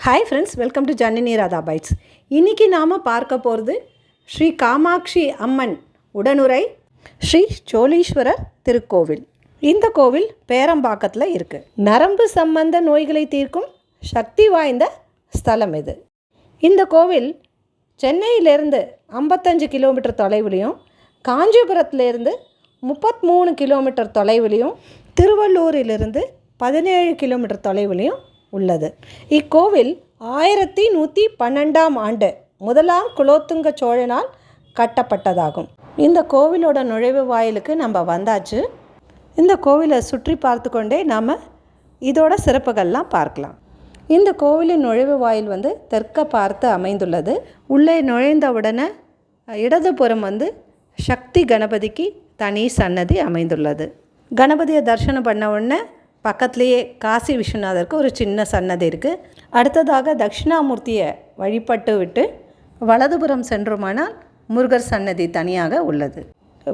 Hi friends, welcome to Janani Radha bytes. இன்றைக்கி நாம் பார்க்க போகிறது ஸ்ரீ காமாட்சி அம்மன் உடனுறை ஸ்ரீ சோழீஸ்வரர் திருக்கோவில். இந்த கோவில் பேரம்பாக்கத்தில் இருக்குது. நரம்பு சம்பந்த நோய்களை தீர்க்கும் சக்தி வாய்ந்த ஸ்தலம் இது. இந்த கோவில் சென்னையிலேருந்து 55 கிலோமீட்டர் தொலைவிலையும், காஞ்சிபுரத்துலேருந்து 33 கிலோமீட்டர் தொலைவிலையும், திருவள்ளூரிலிருந்து 17 கிலோமீட்டர் தொலைவிலையும் உள்ளது. இக்கோவில் 1112ஆம் ஆண்டு முதலாம் குலோத்துங்க சோழனால் கட்டப்பட்டதாகும். இந்த கோவிலோட நுழைவு வாயிலுக்கு நம்ம வந்தாச்சு. இந்த கோவிலை சுற்றி பார்த்து கொண்டே நாம் இதோட சிறப்புகள்லாம் பார்க்கலாம். இந்த கோவிலின் நுழைவு வாயில் தெற்க பார்த்து அமைந்துள்ளது. உள்ளே நுழைந்தவுடனே இடதுபுறம் சக்தி கணபதிக்கு தனி சன்னதி அமைந்துள்ளது. கணபதியை தரிசனம் பண்ண உடனே பக்கத்துலேயே காசி விஸ்வநாதருக்கு ஒரு சின்ன சன்னதி இருக்குது. அடுத்ததாக தட்சிணாமூர்த்தியை வழிபட்டு விட்டு வலதுபுறம் சென்றோமானால் முருகர் சன்னதி தனியாக உள்ளது.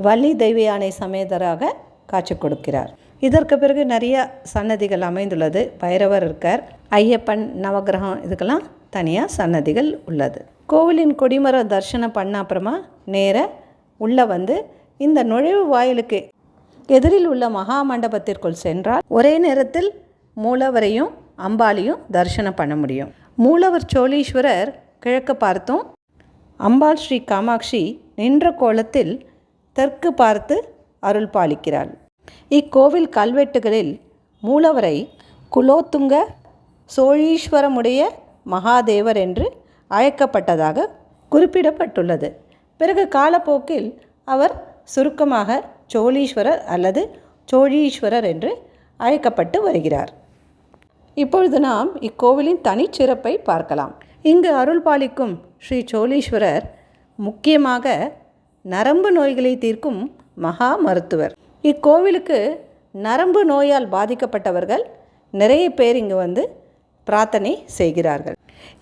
வள்ளி தெய்வ யானை சமேதராக காட்சி கொடுக்கிறார். இதற்கு பிறகு நிறைய சன்னதிகள் அமைந்துள்ளது. பைரவர் இருக்கார், ஐயப்பன், நவகிரகம், இதுக்கெல்லாம் தனியாக சன்னதிகள் உள்ளது. கோவிலின் கொடிமர தரிசனம் பண்ண அப்புறமா நேர உள்ளே இந்த நுழைவு வாயிலுக்கு எதிரில் உள்ள மகா மண்டபத்திற்குள் சென்றால் ஒரே நேரத்தில் மூலவரையும் அம்பாளையும் தரிசனம் பண்ண முடியும். மூலவர் சோழீஸ்வரர் கிழக்கு பார்த்தும், அம்பாள் ஸ்ரீ காமாட்சி நின்ற கோலத்தில் தெற்கு பார்த்து அருள் பாலிக்கிறாள். இக்கோவில் கல்வெட்டுகளில் மூலவரை குலோத்துங்க சோழீஸ்வரமுடைய மகாதேவர் என்று அழைக்கப்பட்டதாக குறிப்பிடப்பட்டுள்ளது. பிறகு காலப்போக்கில் அவர் சுருக்கமாக சோழீஸ்வரர் அல்லது சோழீஸ்வரர் என்று அழைக்கப்பட்டு வருகிறார். இப்பொழுது நாம் இக்கோவிலின் தனிச்சிறப்பை பார்க்கலாம். இங்கு அருள் பாலிக்கும் ஸ்ரீ சோழீஸ்வரர் முக்கியமாக நரம்பு நோய்களை தீர்க்கும் மகா மருத்துவர். இக்கோவிலுக்கு நரம்பு நோயால் பாதிக்கப்பட்டவர்கள் நிறைய பேர் இங்கு பிரார்த்தனை செய்கிறார்கள்.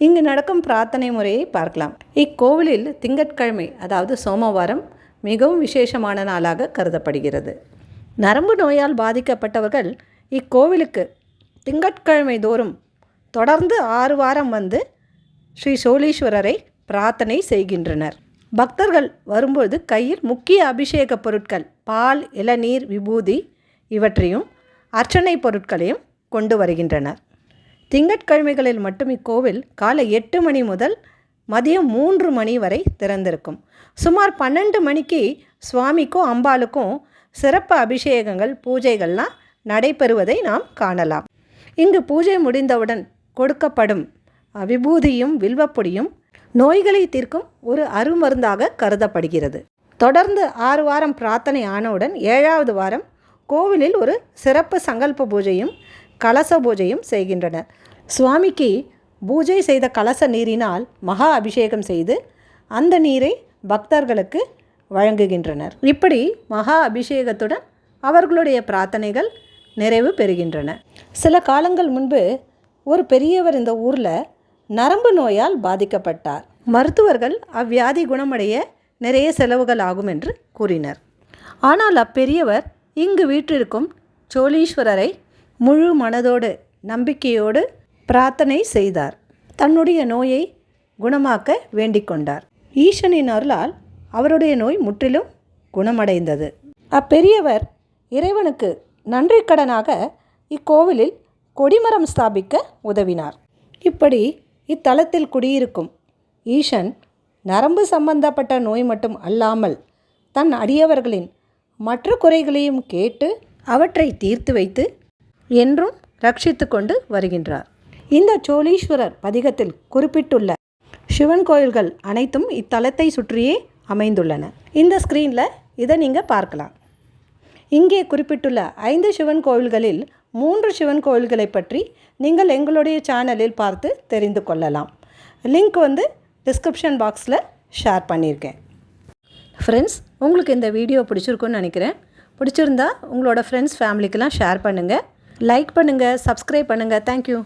இங்கு நடக்கும் பிரார்த்தனை முறையை பார்க்கலாம். இக்கோவிலில் திங்கட்கிழமை, அதாவது சோமவாரம், மிகவும் விசேஷமான நாளாக கருதப்படுகிறது. நரம்பு நோயால் பாதிக்கப்பட்டவர்கள் இக்கோவிலுக்கு திங்கட்கிழமை தோறும் தொடர்ந்து 6 வாரம் ஸ்ரீ சோழீஸ்வரரை பிரார்த்தனை செய்கின்றனர். பக்தர்கள் வரும்போது கையில் முக்கிய அபிஷேக பொருட்கள், பால், இளநீர், விபூதி இவற்றையும் அர்ச்சனை பொருட்களையும் கொண்டு வருகின்றனர். திங்கட்கிழமைகளில் மட்டும் இக்கோவில் காலை 8 மணி முதல் மதியம் 3 மணி வரை திறந்திருக்கும். சுமார் 12 மணிக்கு சுவாமிக்கும் அம்பாளுக்கும் சிறப்பு அபிஷேகங்கள், பூஜைகள்லாம் நடைபெறுவதை நாம் காணலாம். இங்கு பூஜை முடிந்தவுடன் கொடுக்கப்படும் விபூதியும் வில்வப்பொடியும் நோய்களை தீர்க்கும் ஒரு அருமருந்தாக கருதப்படுகிறது. தொடர்ந்து 6 வாரம் பிரார்த்தனை ஆனவுடன் 7வது வாரம் கோவிலில் ஒரு சிறப்பு சங்கல்ப பூஜையும் கலச பூஜையும் செய்கின்றனர். சுவாமிக்கு பூஜை செய்த கலச நீரினால் மகா அபிஷேகம் செய்து அந்த நீரை பக்தர்களுக்கு வழங்குகின்றனர். இப்படி மகா அபிஷேகத்துடன் அவர்களுடைய பிரார்த்தனைகள் நிறைவு பெறுகின்றன. சில காலங்கள் முன்பு ஒரு பெரியவர் இந்த ஊரில் நரம்பு நோயால் பாதிக்கப்பட்டார். மருத்துவர்கள் அவ்வியாதி குணமடைய நிறைய செலவுகள் ஆகும் என்று கூறினர். ஆனால் அப்பெரியவர் இங்கு வீற்றிருக்கும் சோழீஸ்வரரை முழு மனதோடு நம்பிக்கையோடு பிரார்த்தனை செய்தார். தன்னுடைய நோயை குணமாக்க வேண்டிக் கொண்டார். ஈசனின் அருளால் அவருடைய நோய் முற்றிலும் குணமடைந்தது. அப்பெரியவர் இறைவனுக்கு நன்றி கடனாக இக்கோவிலில் கொடிமரம் ஸ்தாபிக்க உதவினார். இப்படி இத்தலத்தில் குடியிருக்கும் ஈசன் நரம்பு சம்பந்தப்பட்ட நோய் மட்டும் அல்லாமல் தன் அடியவர்களின் மற்ற குறைகளையும் கேட்டு அவற்றை தீர்த்து வைத்து என்றும் ரட்சித்து கொண்டு வருகின்றார். இந்த சோழீஸ்வரர் பதிகத்தில் குறிப்பிட்டுள்ள சிவன் கோயில்கள் அனைத்தும் இத்தலத்தை சுற்றியே அமைந்துள்ளன. இந்த ஸ்க்ரீனில் இதை நீங்கள் பார்க்கலாம். இங்கே குறிப்பிட்டுள்ள 5 சிவன் கோவில்களில் 3 சிவன் கோவில்களை பற்றி நீங்கள் எங்களுடைய சேனலில் பார்த்து தெரிந்து கொள்ளலாம். லிங்க் டிஸ்கிரிப்ஷன் பாக்ஸில் ஷேர் பண்ணியிருக்கேன். ஃப்ரெண்ட்ஸ், உங்களுக்கு இந்த வீடியோ பிடிச்சிருக்குன்னு நினைக்கிறேன். பிடிச்சிருந்தா உங்களோட ஃப்ரெண்ட்ஸ், ஃபேமிலிக்கெல்லாம் ஷேர் பண்ணுங்கள், லைக் பண்ணுங்கள், சப்ஸ்கிரைப் பண்ணுங்கள். தேங்க்யூ.